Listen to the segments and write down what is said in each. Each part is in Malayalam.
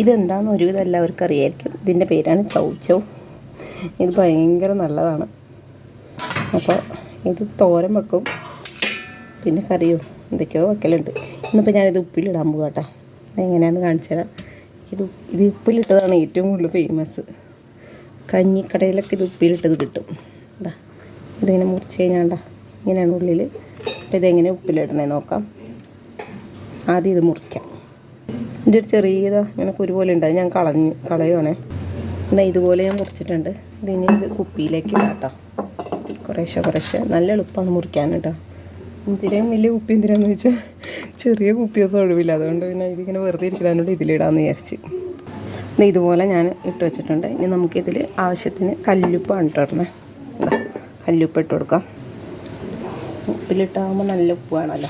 ഇതെന്താണെന്ന് ഒരുവിധം എല്ലാവർക്കും അറിയായിരിക്കും. ഇതിൻ്റെ പേരാണ് ചൗ. ഇത് ഭയങ്കര നല്ലതാണ്. അപ്പോൾ ഇത് തോരൻ വെക്കും, പിന്നെ കറിയോ എന്തൊക്കെയോ വെക്കലുണ്ട്. ഇന്നിപ്പോൾ ഞാനിത് ഉപ്പിലിടാൻ പോകും കേട്ടോ. എങ്ങനെയാണെന്ന് കാണിച്ചു തരാം. ഇത് ഉപ്പിലിട്ടതാണ് ഏറ്റവും കൂടുതൽ ഫേമസ്. കഞ്ഞിക്കടയിലൊക്കെ ഇത് ഉപ്പിലിട്ടത് കിട്ടും. ഇതാ ഇതിങ്ങനെ മുറിച്ച് കഴിഞ്ഞാണ്ട ഇങ്ങനെയാണ് ഉള്ളിൽ. അപ്പോൾ ഇതെങ്ങനെ ഉപ്പിലിടണേ നോക്കാം. ആദ്യം ഇത് മുറിക്കാം. ഇതിൻ്റെ ഒരു ചെറിയതാ ഇങ്ങനെ കുരു പോലെ ഉണ്ടായി, ഞാൻ കളയുവാണേ. എന്നാൽ ഇതുപോലെ ഞാൻ മുറിച്ചിട്ടുണ്ട്. ഇതിന് ഇത് കുപ്പിയിലേക്ക് ഇടാം കേട്ടോ. കുറേശ്ശെ നല്ല എളുപ്പമാണ് മുറിക്കാൻ കേട്ടോ. എന്തിനും വലിയ കുപ്പി എന്തിനാന്ന് വെച്ചാൽ ചെറിയ കുപ്പിയൊന്നും ഒഴിവില്ല. അതുകൊണ്ട് പിന്നെ ഇതിങ്ങനെ വെറുതെ ഇരിക്കാനോട് ഇതിലിടാമെന്ന് വിചാരിച്ച്. ഇതുപോലെ ഞാൻ ഇട്ട് വെച്ചിട്ടുണ്ട്. ഇനി നമുക്കിതിൽ ആവശ്യത്തിന് കല്ലുപ്പാണ് ഇട്ടിടണേ. കല്ലുപ്പ് ഇട്ട് കൊടുക്കാം. ഉപ്പിലിട്ടാകുമ്പോൾ നല്ല ഉപ്പ് വേണമല്ലോ.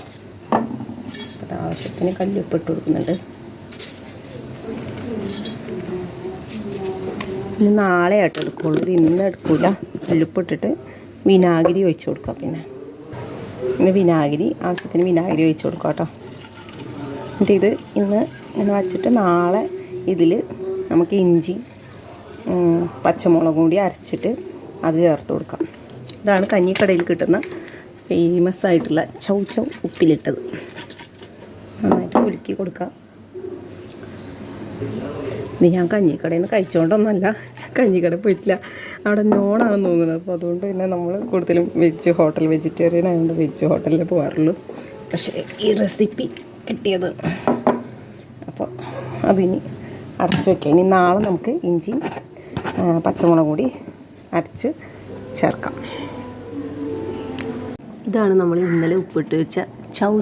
അത് ആവശ്യത്തിന് കല്ലുപ്പ് ഇട്ട് കൊടുക്കുന്നുണ്ട്. ഇനി നാളെ ആയിട്ട് എടുക്കുള്ളൂ, ഇത് ഇന്ന് എടുക്കില്ല. കല്ലുപ്പ് ഇട്ടിട്ട് വിനാഗിരി ഒഴിച്ച് കൊടുക്കാം. പിന്നെ ഇന്ന് ആവശ്യത്തിന് വിനാഗിരി ഒഴിച്ച് കൊടുക്കാം കേട്ടോ. എന്നിട്ട് ഇത് ഇങ്ങനെ വച്ചിട്ട് നാളെ ഇതിൽ നമുക്ക് ഇഞ്ചി പച്ചമുളകും കൂടി അരച്ചിട്ട് അത് ചേർത്ത് കൊടുക്കാം. ഇതാണ് കഞ്ഞിക്കടയിൽ കിട്ടുന്ന ഫേമസ് ആയിട്ടുള്ള ചൗ ഉപ്പിലിട്ടത്. നന്നായിട്ട് കുലുക്കി കൊടുക്കാം. ഇത് ഞാൻ കഞ്ഞിക്കടയിൽ നിന്ന് കഴിച്ചുകൊണ്ടൊന്നുമല്ല, കഞ്ഞിക്കട പോയിട്ടില്ല, അവിടെ നോണാണെന്ന് തോന്നുന്നത്. അപ്പോൾ അതുകൊണ്ട് പിന്നെ നമ്മൾ കൂടുതലും വെജിറ്റേറിയൻ ആയതുകൊണ്ട് വെജ് ഹോട്ടലിൽ പോകാറുള്ളൂ. പക്ഷേ ഈ റെസിപ്പി കിട്ടിയത് അപ്പോൾ അതിനി അടച്ചു വയ്ക്കാം. ഇനി നാളെ നമുക്ക് ഇഞ്ചിയും പച്ചമുളകും കൂടി അരച്ച് ചേർക്കാം. ഇതാണ് നമ്മൾ ഇന്നലെ ഉപ്പിട്ട് വെച്ച ചൗ.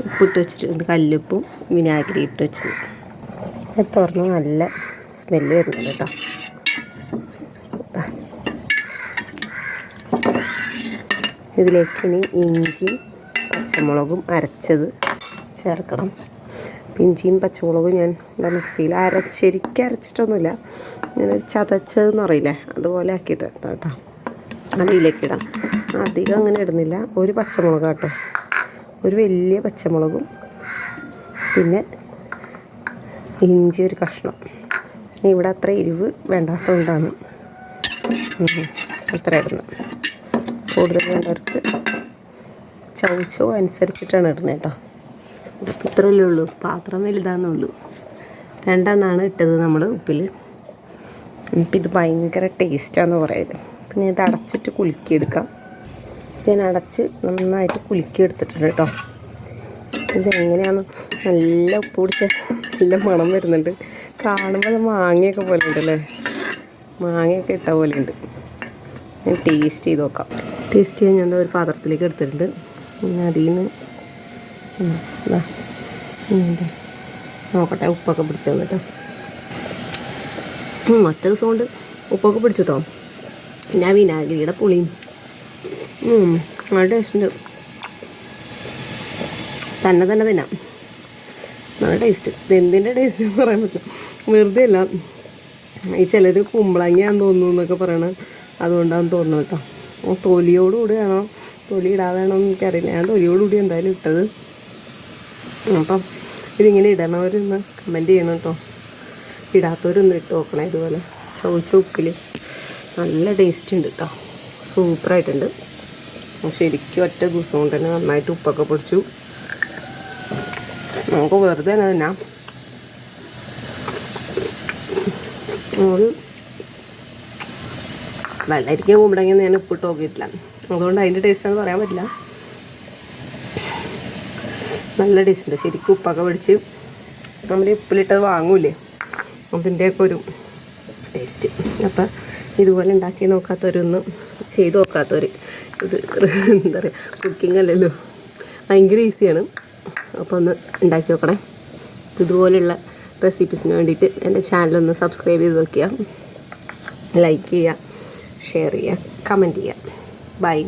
ഉപ്പിട്ട് വെച്ചിട്ടുണ്ട്, കല്ലുപ്പും വിനാഗിരി ഇട്ട് വെച്ചത്. അത് തുറന്ന് നല്ല സ്മെല്ല് വരുന്നുണ്ട് കേട്ടോ. ഇതിലേക്ക് ഇനി ഇഞ്ചിയും പച്ചമുളകും അരച്ചത് ചേർക്കണം. ഇഞ്ചിയും പച്ചമുളകും ഞാൻ മിക്സിയിൽ ശരിക്കും അരച്ചിട്ടൊന്നുമില്ല, ഇങ്ങനെ ചതച്ചതെന്ന് പറയില്ലേ അതുപോലെ ആക്കിയിട്ട് കേട്ടോ. അതിലേക്ക് ഇടാം. അധികം അങ്ങനെ ഇടുന്നില്ല. ഒരു പച്ചമുളക് കേട്ടോ, ഒരു വലിയ പച്ചമുളകും പിന്നെ ഇഞ്ചി ഒരു കഷ്ണം. ഇവിടെ അത്ര എരിവ് വേണ്ടാത്തതുകൊണ്ടാണ് അത്ര ഇടുന്നത്. കൂടുതൽ വേണ്ടവർക്ക് ചൗ അനുസരിച്ചിട്ടാണ് ഇടുന്നത് കേട്ടോ. ഇപ്പം ഇത്രയല്ലേ ഉള്ളൂ, പാത്രം വലുതാണെന്നുള്ളൂ. 2 എണ്ണമാണ് ഇട്ടത് നമ്മൾ ഉപ്പിൽ. ഇപ്പം ഇത് ഭയങ്കര ടേസ്റ്റാണെന്ന് പറയുന്നത്. പിന്നെ ഇത് അടച്ചിട്ട് കുലുക്കിയെടുക്കാം. ഞാൻ അടച്ച് നന്നായിട്ട് കുലുക്കിയെടുത്തിട്ടുണ്ട് കേട്ടോ. ഇതെങ്ങനെയാണ് നല്ല ഉപ്പ് പിടിച്ച നല്ല മണം വരുന്നുണ്ട്. കാണുമ്പോൾ മാങ്ങയൊക്കെ പോലെ ഉണ്ടല്ലേ, മാങ്ങയൊക്കെ ഇട്ട പോലെ ഉണ്ട്. ഞാൻ ടേസ്റ്റ് ചെയ്ത് നോക്കാം. ടേസ്റ്റ് ചെയ്യാൻ ഞാൻ ഒരു പാത്രത്തിലേക്ക് എടുത്തിട്ടുണ്ട്. പിന്നെ അതിൽ നിന്ന് നോക്കട്ടെ ഉപ്പൊക്കെ പിടിച്ചു വന്നിട്ടോ. മറ്റേ ദിവസം കൊണ്ട് ഉപ്പൊക്കെ പിടിച്ചിട്ടോ. പിന്നെ ആ വിനാഗിരിയുടെ പുളിയും നല്ല ടേസ്റ്റ് ഉണ്ട്. തന്നെ തിന്നാം, നല്ല ടേസ്റ്റ്. എന്തിൻ്റെ ടേസ്റ്റ് എന്ന് പറയാൻ പറ്റില്ല, വെറുതെ അല്ല. ഈ ചിലർ കുമ്പളങ്ങയാന്ന് തോന്നുന്നു എന്നൊക്കെ പറയണത് അതുകൊണ്ടാണെന്ന് തോന്നുന്നു കേട്ടോ. തൊലിയോടുകൂടി വേണോ തൊലി ഇടാതെ വേണമെന്ന് എനിക്കറിയില്ല. ഞാൻ തൊലിയോടുകൂടി എന്തായാലും ഇട്ടത്. അപ്പം ഇതിങ്ങനെ ഇടണവരൊന്ന് കമൻറ്റ് ചെയ്യണം കേട്ടോ. ഇടാത്തവരൊന്ന് ഇട്ട് നോക്കണേ. ഇതുപോലെ ചൗ ഉപ്പിൽ നല്ല ടേസ്റ്റ് ഉണ്ട് കേട്ടോ, സൂപ്പറായിട്ടുണ്ട്. ശരിക്കും ഒറ്റ ദിവസം കൊണ്ട് തന്നെ നന്നായിട്ട് ഉപ്പൊക്കെ പിടിച്ചു. നമുക്ക് വെറുതെ തന്നെ വെള്ളരിക്ക കുമ്പളങ്ങ ഞാൻ ഉപ്പിട്ട് നോക്കിയിട്ടില്ല, അതുകൊണ്ട് അതിൻ്റെ ടേസ്റ്റാണെന്ന് പറയാൻ പറ്റില്ല. നല്ല ടേസ്റ്റ് ഉണ്ട്. ശരിക്കും ഉപ്പൊക്കെ പിടിച്ച് നമ്മൾ ഉപ്പിലിട്ടത് വാങ്ങൂലേ, അതിൻ്റെയൊക്കെ ഒരു ടേസ്റ്റ്. അപ്പം ഇതുപോലെ ഉണ്ടാക്കി നോക്കാത്തവരൊന്ന് ചെയ്ത് നോക്കാത്തവർ, ഇത് എന്താ പറയുക, കുക്കിംഗ് അല്ലല്ലോ, ഭയങ്കര ഈസിയാണ്. അപ്പോൾ ഒന്ന് ഉണ്ടാക്കി നോക്കണേ. ഇതുപോലെയുള്ള റെസിപ്പീസിന് വേണ്ടിയിട്ട് എൻ്റെ ചാനലൊന്ന് സബ്സ്ക്രൈബ് ചെയ്ത് നോക്കുക, ലൈക്ക് ചെയ്യുക, ഷെയർ ചെയ്യുക, കമൻറ്റ് ചെയ്യുക. ബൈ.